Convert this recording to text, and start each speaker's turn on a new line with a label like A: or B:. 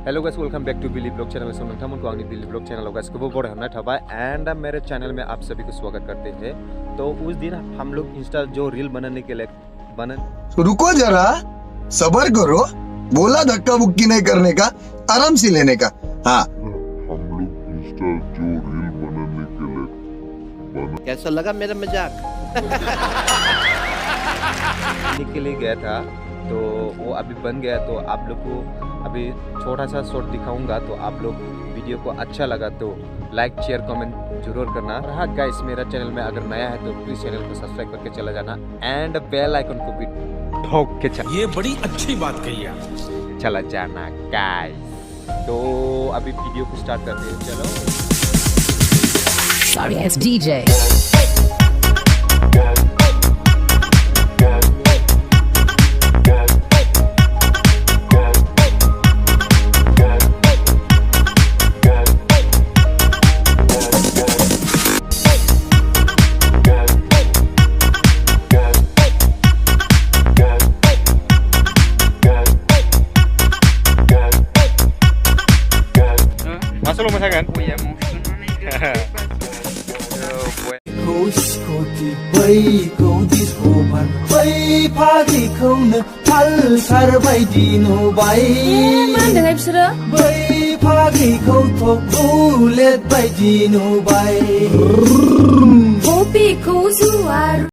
A: Hello guys, welcome back to Billy blog channel में नोंथांमोनखौ आंनि बिली ब्लॉग चैनल गासिखौबो बरायहरनाय थाबाय एंड मेरे चैनल में आप सभी को स्वागत करते हैं। तो उस दिन हम लोग इंस्टा जो रील बनाने के लिए
B: रुको जरा, सब्र करो। बोला धक्का बुक्की नहीं करने का, आराम से लेने का। हाँ,
C: हम लोग इंस्टा जो रील बनाने के लिए
D: कैसा लगा मेरा मजाक?
A: के लिए गया था, तो वो अभी बन गया। तो आप लोग को अभी छोटा सा शॉर्ट दिखाऊंगा। तो आप लोग वीडियो को अच्छा लगा तो लाइक शेयर कमेंट जरूर करना। और हाँ गाइस, मेरा चैनल में अगर नया है तो प्लीज चैनल को सब्सक्राइब करके चला जाना एंड बेल आइकन को भी ठोक के
E: ये बड़ी अच्छी बात कही है।
A: चला जाना गाइस। तो अभी वीडियो को स्टार्ट करते हैं, चलो।
F: Sorry, it's DJ.
A: Masuk lu masakan?
G: Oh ya, mau
H: Kosko ti bai ko disco ban bai phagi khone phal sar bai dino bai
F: Mana dengar bisara?
H: bai phagi kho thok bullet bai dino bai
F: Kopi ko zuar